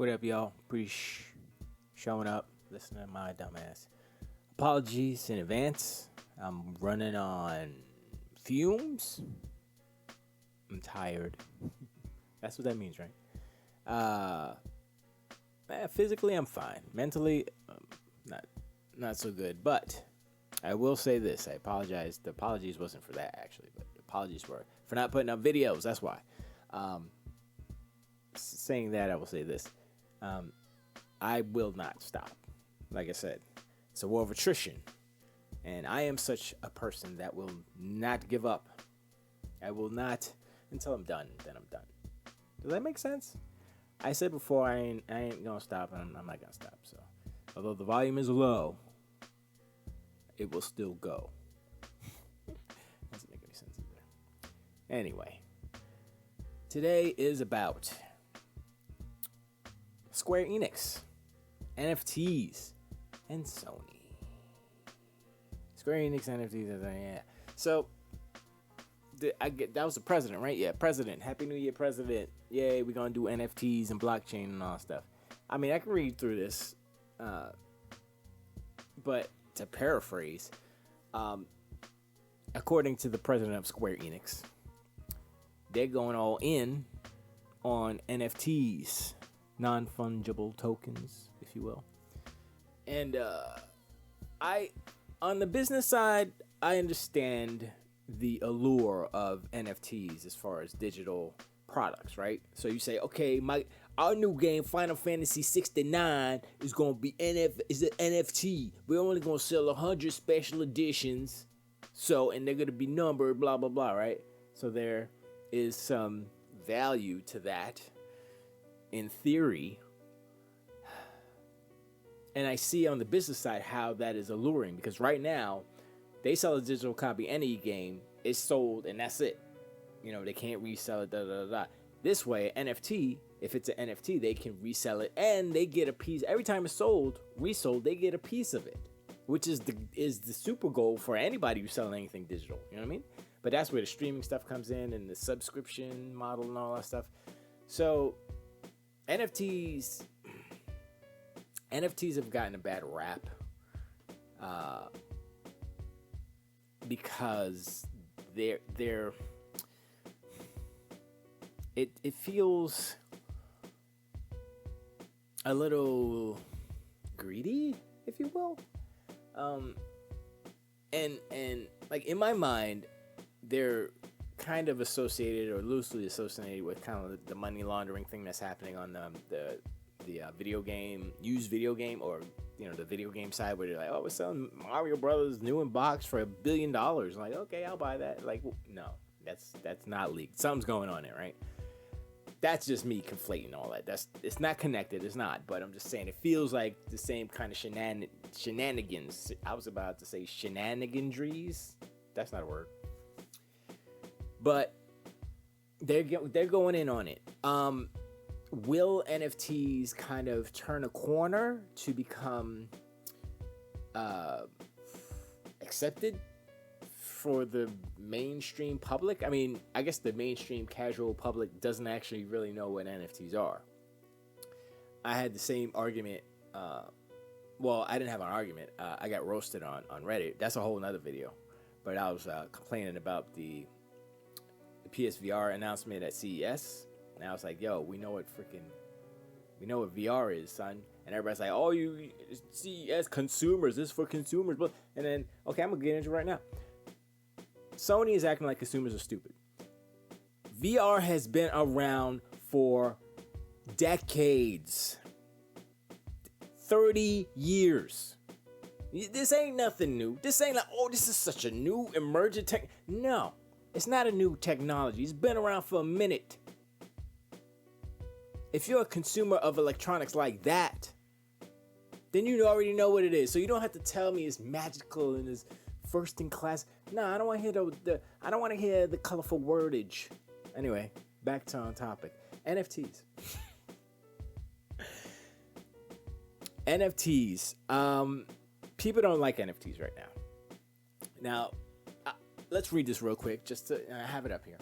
What up, y'all? Showing up, listening to my dumbass. Apologies in advance. I'm running on fumes. I'm tired. That's what that means, right? Physically, I'm fine. Mentally, not so good. But I will say this. I apologize. The apologies wasn't for that, actually. But the apologies were for not putting up videos. That's why. Saying that, I will say this. I will not stop. Like I said, it's a war of attrition. And I am such a person that will not give up. I will not until I'm done. Then I'm done. Does that make sense? I said before I ain't gonna stop, and I'm not gonna stop. So, although the volume is low, it will still go. Doesn't make any sense either. Anyway, today is about Square Enix, NFTs, and Sony. Square Enix, NFTs, yeah. So, that was the president, right? Yeah, president. Happy New Year, president. Yay, we're going to do NFTs and blockchain and all that stuff. I mean, I can read through this, but to paraphrase, according to the president of Square Enix, they're going all in on NFTs, non-fungible tokens, if you will. And on the business side, I understand the allure of NFTs as far as digital products, right? So you say, okay, our new game, Final Fantasy 69, is gonna be is an NFT. We're only gonna sell 100 special editions, and they're gonna be numbered, blah blah blah, right? So there is some value to that, in theory. And I see on the business side how that is alluring, because right now they sell a digital copy any game, it's sold and that's it. You know, they can't resell it, This way, NFT, if it's an NFT, they can resell it and they get a piece. Every time it's resold, they get a piece of it, which is the super goal for anybody who's selling anything digital. You know what I mean? But that's where the streaming stuff comes in and the subscription model and all that stuff. So NFTs have gotten a bad rap because it feels a little greedy, if you will. And like in my mind, they're kind of associated or loosely associated with kind of the money laundering thing that's happening on the video game, used video game, or the video game side, where they're like, oh, we're selling Mario Brothers new in box for $1 billion. I'm like, okay, I'll buy that. Like, no, that's not leaked. Something's going on there, right? That's just me conflating all that. It's not connected. It's not. But I'm just saying it feels like the same kind of shenanigans. I was about to say shenanigandries. That's not a word. But they're going in on it. Will NFTs kind of turn a corner to become accepted for the mainstream public? I mean, I guess the mainstream casual public doesn't actually really know what NFTs are. I had the same argument. Well, I didn't have an argument. I got roasted on Reddit. That's a whole nother video. But I was complaining about the PSVR announcement at CES. And I was like, yo, we know what VR is, son. And everybody's like, oh, you see, as consumers, this is for consumers. But and then, okay, I'm going to get into it right now. Sony is acting like consumers are stupid. VR has been around for decades. 30 years. This ain't nothing new. This ain't like, oh, this is such a new emerging tech. No, it's not a new technology. It's been around for a minute. If you're a consumer of electronics like that, then you already know what it is. So you don't have to tell me it's magical and it's first in class. No, I don't want to hear I don't want to hear the colorful wordage. Anyway, back to on topic. NFTs. NFTs. People don't like NFTs right now. Now, let's read this real quick. Just to have it up here.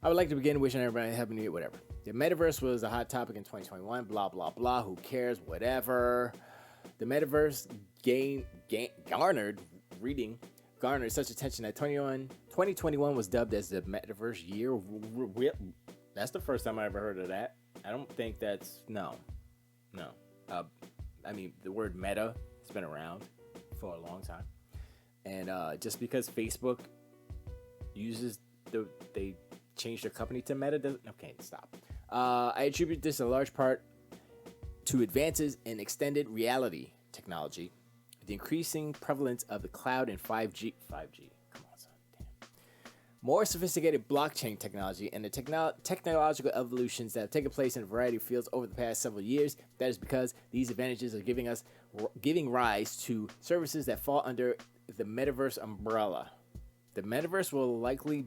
I would like to begin wishing everybody a happy new year, whatever. The metaverse was a hot topic in 2021. Blah, blah, blah. Who cares? Whatever. The metaverse garnered such attention that 2021 was dubbed as the metaverse year. That's the first time I ever heard of that. I don't think that's... No. I mean, the word meta has been around for a long time. And just because Facebook they changed their company to Meta doesn't... Okay, stop. I attribute this in large part to advances in extended reality technology, the increasing prevalence of the cloud and 5G. Come on, son. Damn. More sophisticated blockchain technology and the technological evolutions that have taken place in a variety of fields over the past several years. That is because these advantages are giving rise to services that fall under the metaverse umbrella. The metaverse will likely...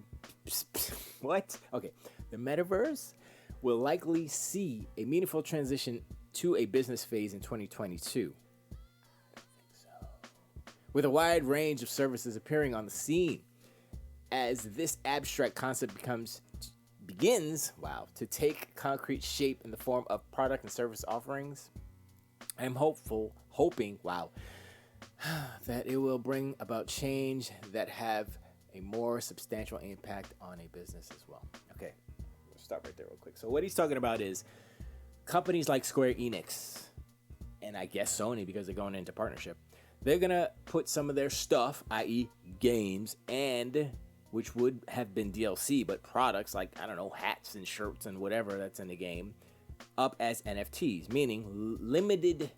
What? Okay. The metaverse will likely see a meaningful transition to a business phase in 2022. With a wide range of services appearing on the scene as this abstract concept begins to take concrete shape in the form of product and service offerings. I'm hoping that it will bring about change that have a more substantial impact on a business as well. Okay, we'll stop right there real quick. So what he's talking about is companies like Square Enix and I guess Sony, because they're going into partnership, they're going to put some of their stuff, i.e. games, and which would have been DLC, but products like, I don't know, hats and shirts and whatever that's in the game, up as NFTs, meaning limited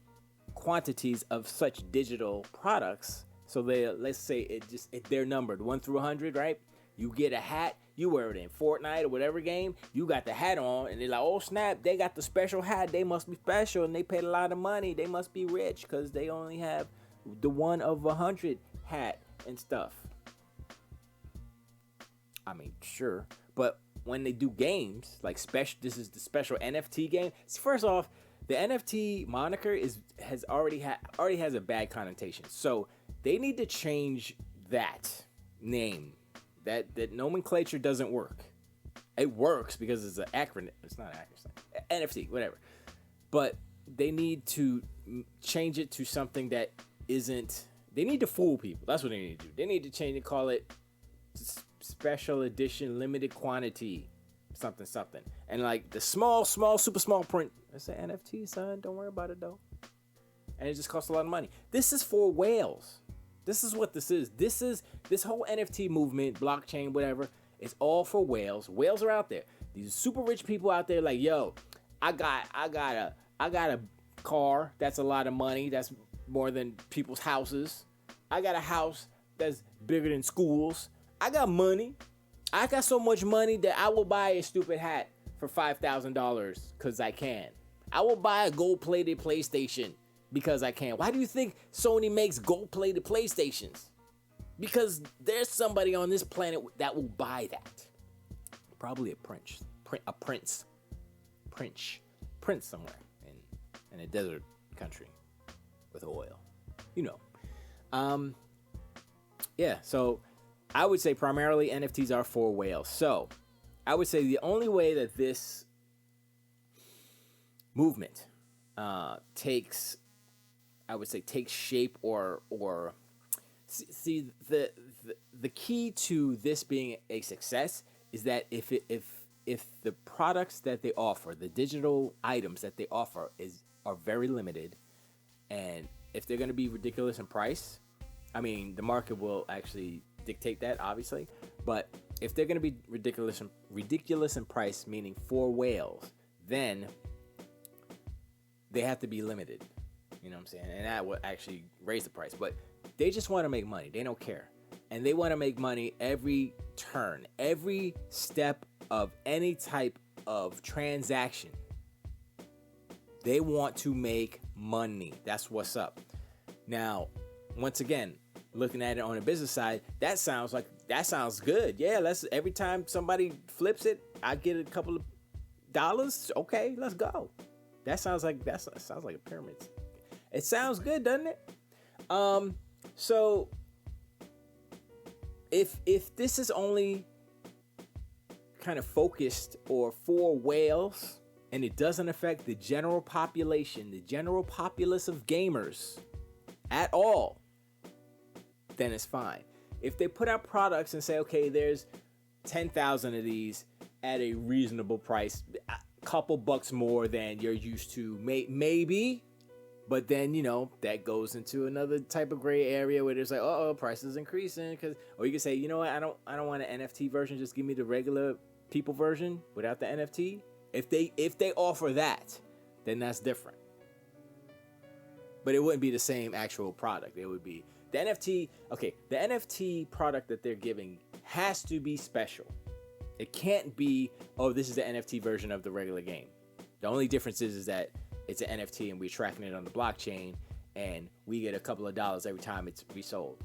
quantities of such digital products. So let's say they're numbered 1 through 100, right? You get a hat, you wear it in Fortnite or whatever game, you got the hat on, and they're like, oh snap, they got the special hat, they must be special, and they paid a lot of money, they must be rich, because they only have the 1 of 100 hat and stuff. I mean, sure, but when they do games, like this is the special NFT game. First off, the NFT moniker already has a bad connotation, so they need to change that name. That nomenclature doesn't work. It works because it's an acronym. It's not an acronym. NFT, whatever. But they need to change it to something that isn't. They need to fool people. That's what they need to do. They need to change and call it special edition, limited quantity, something. And like the small, super small print. It's an NFT, son. Don't worry about it though. And it just costs a lot of money. This is for whales. This is what this is. This whole NFT movement, blockchain, whatever, it's all for whales. Whales are out there. These super rich people out there like, yo, I got a car that's a lot of money. That's more than people's houses. I got a house that's bigger than schools. I got money. I got so much money that I will buy a stupid hat for $5,000 because I can. I will buy a gold-plated PlayStation because I can. Why do you think Sony makes gold-plated PlayStations? Because there's somebody on this planet that will buy that. Probably a prince somewhere in a desert country with oil. You know. Yeah, so I would say primarily NFTs are for whales. So I would say the only way that this movement takes shape or see the key to this being a success is that if the products that they offer, the digital items that they offer are very limited, and if they're going to be ridiculous in price, I mean, the market will actually dictate that, obviously, but if they're going to be ridiculous in price, meaning for whales, then they have to be limited. You know what I'm saying? And that will actually raise the price. But they just want to make money. They don't care. And they want to make money every turn, every step of any type of transaction. They want to make money. That's what's up. Now, once again, looking at it on the business side, that sounds good. Yeah, every time somebody flips it, I get a couple of dollars. Okay, let's go. That sounds like a pyramid. It sounds good, doesn't it? So if this is only kind of focused or for whales, and it doesn't affect the general population, the general populace of gamers at all, then it's fine. If they put out products and say, okay, there's 10,000 of these at a reasonable price, a couple bucks more than you're used to, maybe, but then, you know, that goes into another type of gray area where there's like, prices increasing, or you can say, you know what, I don't want an NFT version, just give me the regular people version without the NFT. If they offer that, then that's different. But it wouldn't be the same actual product. It would be the NFT. Okay, the NFT product that they're giving has to be special. It can't be, oh, this is the NFT version of the regular game. The only difference is that it's an NFT and we're tracking it on the blockchain and we get a couple of dollars every time it's resold.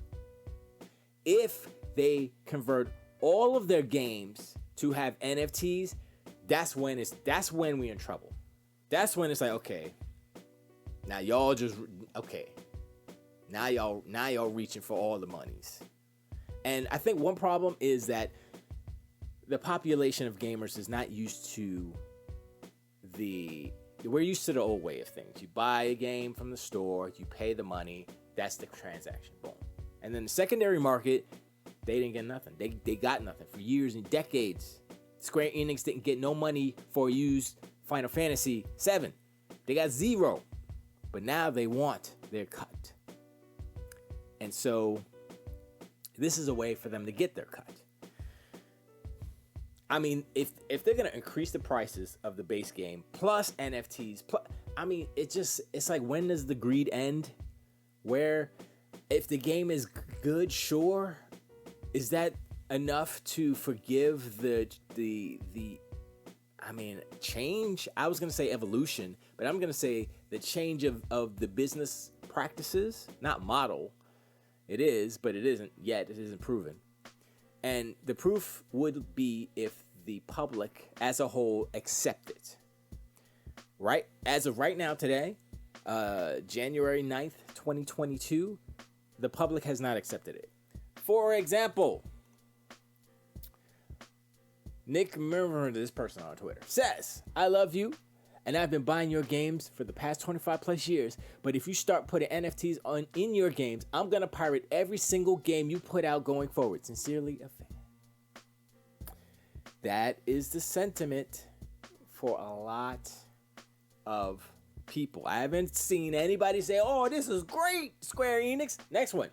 If they convert all of their games to have NFTs, that's when we're in trouble. That's when it's like, okay, now y'all reaching for all the monies. And I think one problem is that the population of gamers is not used to we're used to the old way of things. You buy a game from the store, you pay the money, that's the transaction, boom. And then the secondary market, they didn't get nothing. They got nothing for years and decades. Square Enix didn't get no money for used Final Fantasy VII. They got zero. But now they want their cut. And so this is a way for them to get their cut. I mean, if they're going to increase the prices of the base game plus NFTs, it's like, when does the greed end? Where if the game is good, sure, is that enough to forgive the change? I was going to say evolution, but I'm going to say the change of the business practices, not model. It is, but it isn't yet. It isn't proven. And the proof would be if the public as a whole accept it. Right? As of right now, today, January 9th, 2022, the public has not accepted it. For example, Nick, remember this person on Twitter, says, I love you, and I've been buying your games for the past 25 plus years, but if you start putting NFTs in your games, I'm going to pirate every single game you put out going forward. Sincerely, a fan. That is the sentiment for a lot of people. I haven't seen anybody say, oh, this is great, Square Enix. Next one.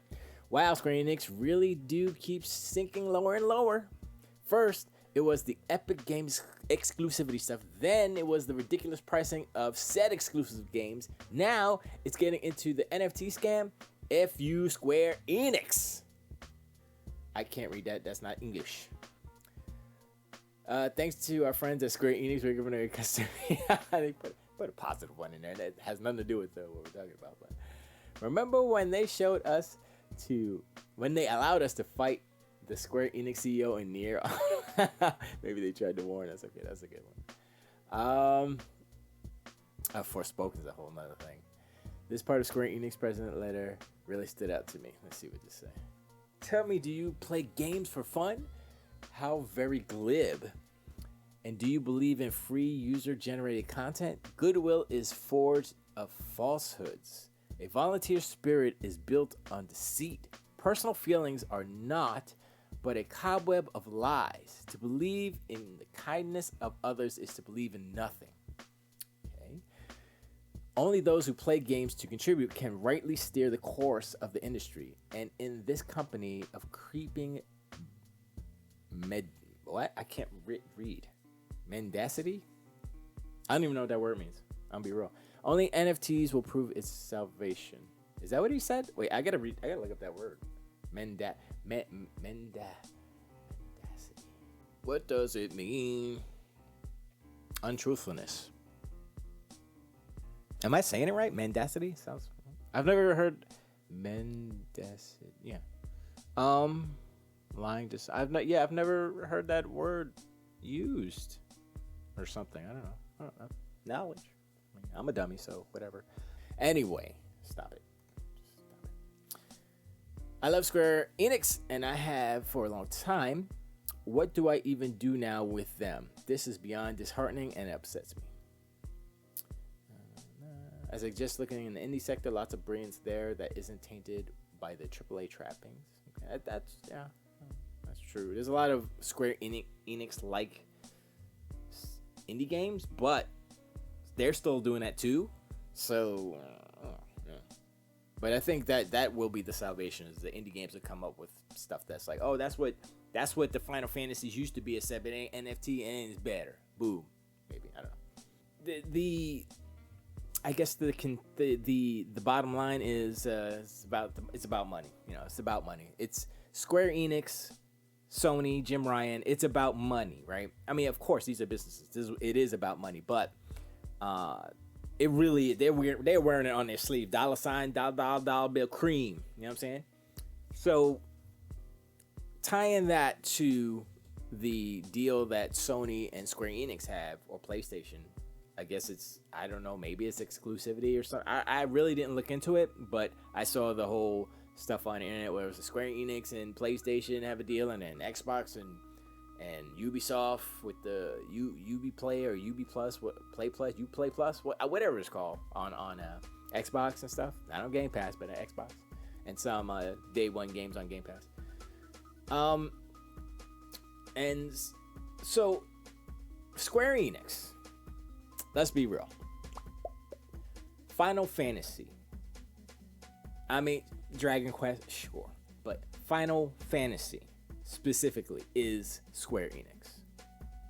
Wow, Square Enix really do keep sinking lower and lower. First, it was the Epic Games exclusivity stuff. Then it was the ridiculous pricing of said exclusive games. Now it's getting into the NFT scam. F you, Square Enix. I can't read that. That's not English. Thanks to our friends at Square Enix, we're giving a custom. They put a positive one in there. That has nothing to do with what we're talking about. But remember when they allowed us to fight the Square Enix CEO in Nier? Maybe they tried to warn us. Okay, that's a good one. Forspoken is a whole nother thing. This part of Square Enix president letter really stood out to me. Let's see what this say. Tell me, do you play games for fun? How very glib. And do you believe in free user-generated content? Goodwill is forged of falsehoods. A volunteer spirit is built on deceit. Personal feelings are not, but a cobweb of lies. To believe in the kindness of others is to believe in nothing. Okay. Only those who play games to contribute can rightly steer the course of the industry. And in this company of creeping I can't read. Mendacity? I don't even know what that word means. I'll be real. Only NFTs will prove its salvation. Is that what he said? Wait, I gotta look up that word. Mendacity. What does it mean? Untruthfulness. Am I saying it right? Mendacity? Sounds. I've never heard mendacity. Yeah. Lying to. I've never heard that word used or something. I don't know. Knowledge. I'm a dummy, so whatever. Anyway, stop it. I love Square Enix, and I have for a long time. What do I even do now with them? This is beyond disheartening and upsets me. As I just looking in the indie sector, lots of brilliance there that isn't tainted by the AAA trappings. Okay, that's true. There's a lot of Square Enix like indie games, but they're still doing that too. So, yeah. But I think that will be the salvation, is the indie games that come up with stuff that's like, oh, that's what the Final Fantasies used to be, except it ain't NFT and it's better. Boom. Maybe, I don't know. I guess the bottom line is it's about money. It's about money. It's Square Enix, Sony, Jim Ryan. It's about money, right? I mean, of course, these are businesses. It is about money, but it really they're wearing it on their sleeve. $, dollar bill, cream. You know what I'm saying? So tying that to the deal that Sony and Square Enix have, or PlayStation, I guess I don't know, maybe it's exclusivity or something. I really didn't look into it, but I saw the whole stuff on the internet where it was Square Enix and PlayStation have a deal, and then Xbox and Ubisoft with the Ubi Play or Ubi Plus, Play Plus, whatever it's called on Xbox and stuff. Not on Game Pass, but on Xbox, and some day one games on Game Pass. And so Square Enix, let's be real. Final Fantasy. I mean, Dragon Quest, sure, but Final Fantasy specifically is Square Enix.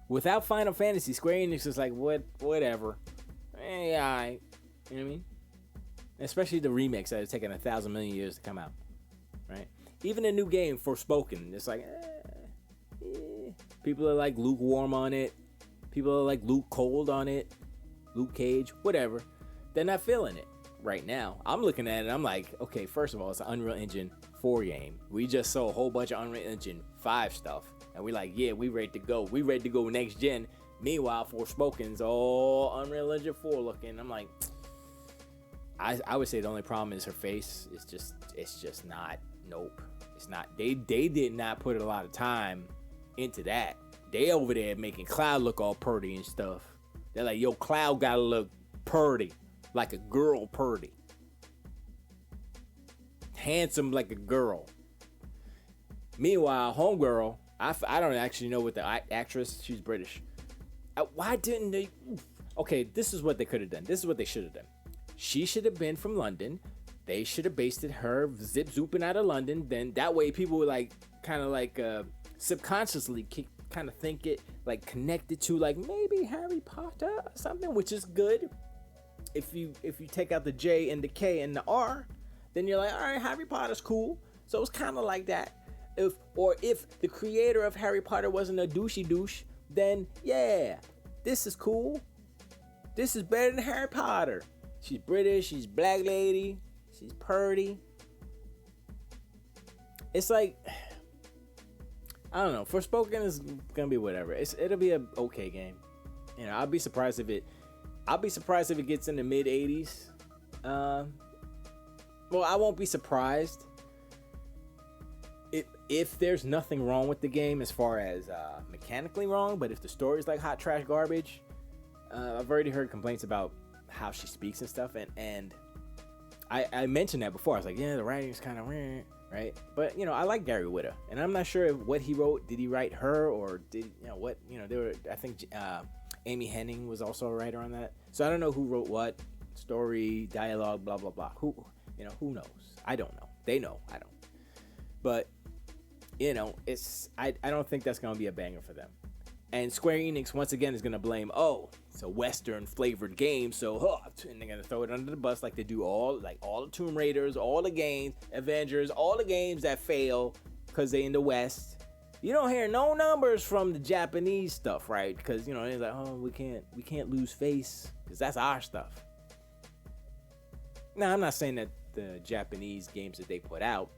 Without Final Fantasy, Square Enix is like, whatever. Yeah, all right. You know what I mean? Especially the remakes that have taken 1,000 million years to come out, right? Even a new game, Forspoken, it's like, people are like lukewarm on it. People are like Luke Cold on it. Luke Cage, whatever. They're not feeling it right now. I'm looking at it, I'm like, okay, first of all, it's an Unreal Engine 4 game. We just saw a whole bunch of Unreal Engine 5 stuff, and we're like, yeah, we ready to go. We ready to go next gen. Meanwhile, Forspoken's all Unreal Engine 4 looking. I'm like, I would say the only problem is her face. It's just not. Nope. It's not. They did not put a lot of time into that. They over there making Cloud look all purty and stuff. They're like, yo, Cloud gotta look purty, like a girl purty. Handsome like a girl. Meanwhile, Homegirl, I don't actually know what the actress, she's British. Why didn't they? Okay, this is what they could have done. This is what they should have done. She should have been from London. They should have based her zip zooping out of London. Then that way people would like kind of like subconsciously kind of think it like connected to like maybe Harry Potter or something, which is good. If you take out the J and the K and the R, then you're like, all right, Harry Potter's cool. So it's kind of like that. If the creator of Harry Potter wasn't a douchey douche, then yeah, this is cool. This is better than Harry Potter. She's British, she's black lady, she's purty. It's like, I don't know. Forspoken is gonna be whatever. It'll be a okay game. I'll be surprised if it gets in the mid 80s. Well, I won't be surprised if there's nothing wrong with the game as far as mechanically wrong. But if the story's like hot trash garbage, I've already heard complaints about how she speaks and stuff, and I mentioned that before. I was like, yeah, the writing's kind of weird, right? But I like Gary Whitta, and I'm not sure what he wrote. Did he write her, or did what? There were, I think Amy Hennig was also a writer on that. So I don't know who wrote what, story, dialogue, blah blah blah. Who knows? I don't know. They know. I don't. But I don't think that's gonna be a banger for them. And Square Enix, once again, is going to blame, it's a Western flavored game, so, and they're going to throw it under the bus like they do all the Tomb Raiders, all the games, Avengers, all the games that fail because they in the West. You don't hear no numbers from the Japanese stuff, right? Because, they're like, we can't lose face because that's our stuff. Now, I'm not saying that the Japanese games that they put out,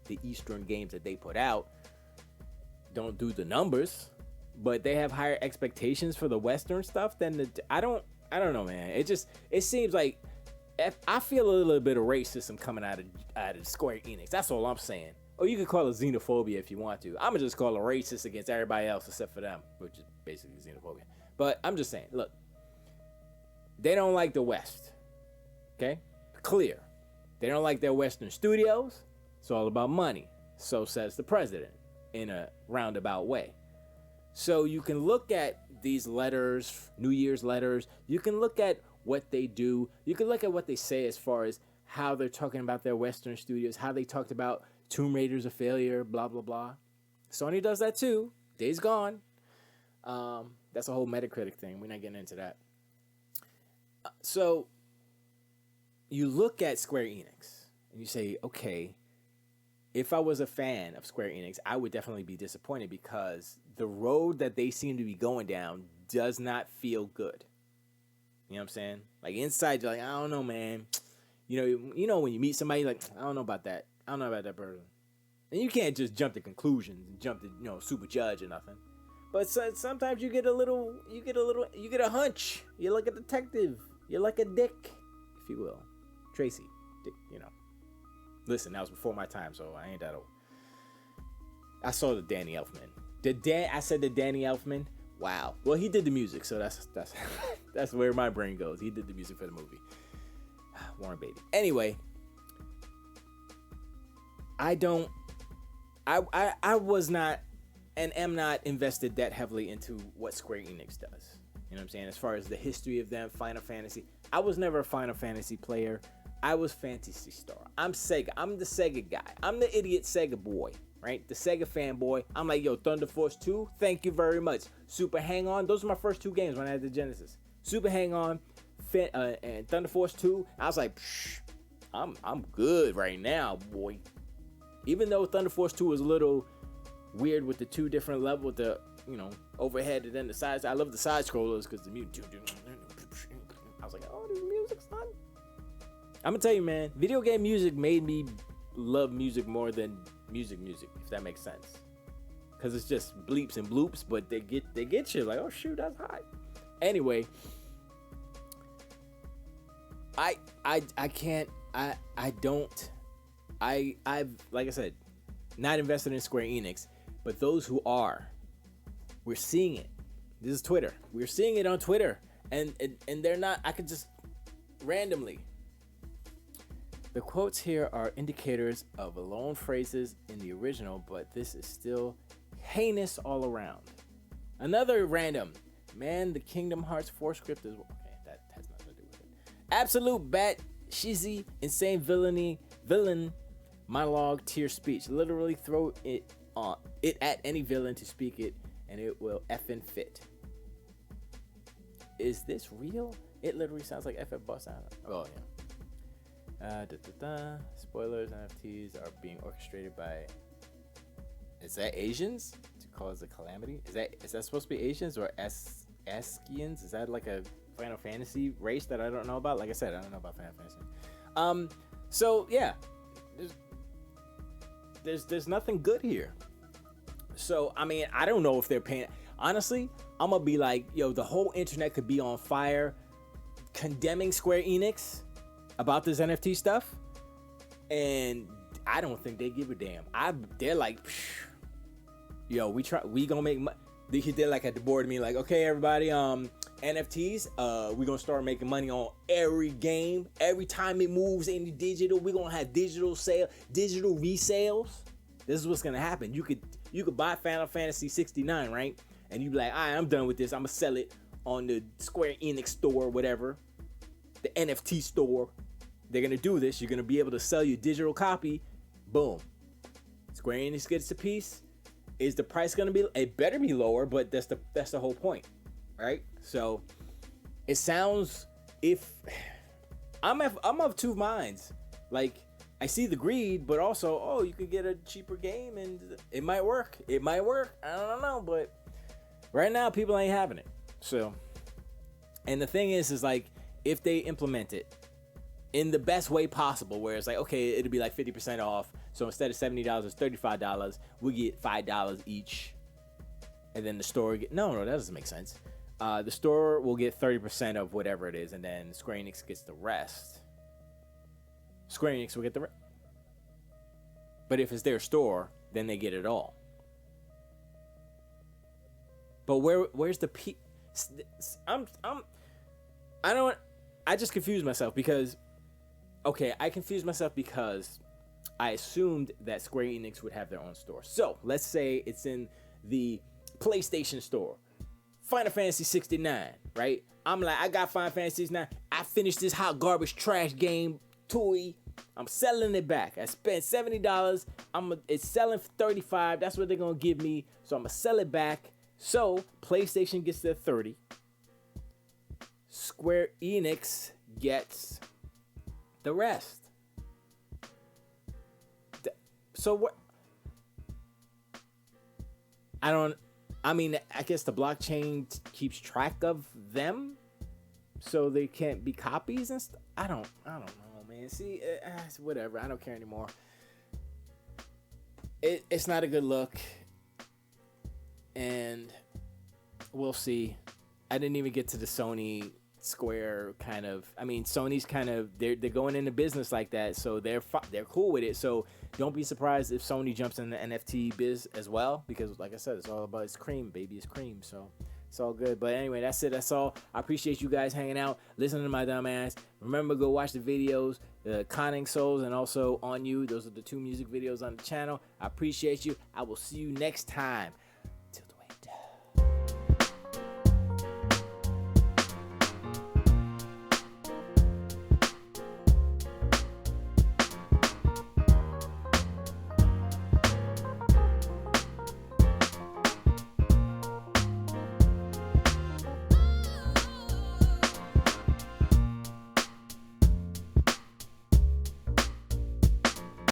the Eastern games that they put out, don't do the numbers. But they have higher expectations for the Western stuff than I don't know, man. It seems like I feel a little bit of racism coming out of Square Enix. That's all I'm saying. or you could call it xenophobia if you want to. I'm gonna just call it racist against everybody else except for them, which is basically xenophobia. But I'm just saying, look, they don't like the West. Okay, clear. They don't like their Western studios. It's all about money. So says the president in a roundabout way. So you can look at these letters, New Year's letters. You can look at what they do. You can look at what they say as far as how they're talking about their Western studios, how they talked about Tomb Raider's a failure, blah, blah, blah. Sony does that too. Days Gone. That's a whole Metacritic thing. We're not getting into that. So you look at Square Enix and you say, okay, if I was a fan of Square Enix, I would definitely be disappointed because the road that they seem to be going down does not feel good. You know what I'm saying? Like inside, you're like, I don't know, man. You know when you meet somebody, like, I don't know about that. I don't know about that person. And you can't just jump to conclusions and jump to, super judge or nothing. But sometimes you get a hunch. You're like a detective. You're like a dick, if you will. Tracy, dick, Listen, that was before my time, so I ain't that old. I saw the Danny Elfman. I said the Danny Elfman. Wow. Well, he did the music, so that's that's where my brain goes. He did the music for the movie. Warren Beatty. Anyway, I was not and am not invested that heavily into what Square Enix does. You know what I'm saying? As far as the history of them, Final Fantasy. I was never a Final Fantasy player. I was Phantasy Star. I'm Sega. I'm the Sega guy. I'm the idiot Sega boy, right? The Sega fanboy. I'm like, yo, Thunder Force 2, thank you very much. Super Hang On, those are my first two games when I had the Genesis. Super Hang On and Thunder Force 2. I was like, I'm good right now, boy. Even though Thunder Force 2 was a little weird with the two different levels, the overhead and then the sides. I love the side scrollers because the music. I was like, oh, this music's fun. I'm gonna tell you, man, video game music made me love music more than music, if that makes sense. Cause it's just bleeps and bloops, but they get you like, oh shoot, that's hot. Anyway, I've like I said, not invested in Square Enix, but those who are, we're seeing it. This is Twitter. We're seeing it on Twitter, and they're not. I could just randomly. The quotes here are indicators of alone phrases in the original, but this is still heinous all around. Another random. Man, the Kingdom Hearts 4 script is... Okay, that has nothing to do with it. Absolute bat, shizzy, insane villain, monologue, tier speech. Literally throw it at any villain to speak it, and it will effing fit. Is this real? It literally sounds like FF Boss. Oh, yeah. Spoilers, NFTs are being orchestrated by... Is that Asians to cause a calamity? Is that supposed to be Asians or Askians? Is that like a Final Fantasy race that I don't know about? Like I said, I don't know about Final Fantasy. So yeah, there's nothing good here. So I mean, I don't know if they're paying. Honestly, I'm gonna be like, yo, the whole internet could be on fire, condemning Square Enix about this NFT stuff, and I don't think they give a damn. They're like, yo, we gonna make money. They're like at the board of me, like, okay, everybody, NFTs, we gonna start making money on every game. Every time it moves into digital, we gonna have digital resales. This is what's gonna happen. You could buy Final Fantasy 69, right? And you be like, all right, I'm done with this. I'm gonna sell it on the Square Enix store, or whatever, the NFT store. They're gonna do this. You're gonna be able to sell your digital copy. Boom. Square Enix gets a piece. Is the price gonna be? It better be lower, but that's the whole point, right? So it sounds, if I'm of two minds. Like, I see the greed, but also, oh, you could get a cheaper game and it might work. It might work. I don't know, but right now people ain't having it. So, and the thing is like, if they implement it in the best way possible, where it's like, okay, it'll be like 50% off. So instead of $70, it's $35. We get $5 each, and then the store no, that doesn't make sense. The store will get 30% of whatever it is, and then Square Enix gets the rest. Square Enix will get the rest. But if it's their store, then they get it all. But where's the I just confused myself because I assumed that Square Enix would have their own store. So let's say it's in the PlayStation store. Final Fantasy 69, right? I'm like, I got Final Fantasy 69. I finished this hot garbage trash game toy. I'm selling it back. I spent $70. It's selling for $35. That's what they're gonna give me. So I'm gonna sell it back. So PlayStation gets their 30. Square Enix gets the rest. So what? I guess the blockchain keeps track of them, so they can't be copies and stuff. I don't know, man. See, whatever. I don't care anymore. It's not a good look, and we'll see. I didn't even get to the Sony Square kind of. I mean, Sony's kind of they're going into business like that, so they're cool with it. So don't be surprised if Sony jumps in the NFT biz as well, because like I said, it's all about it's cream, baby, it's cream. So it's all good. But anyway, that's it. That's all. I appreciate you guys hanging out, listening to my dumb ass. Remember, go watch the videos, Conning Souls, and also On You. Those are the 2 music videos on the channel. I appreciate you. I will see you next time.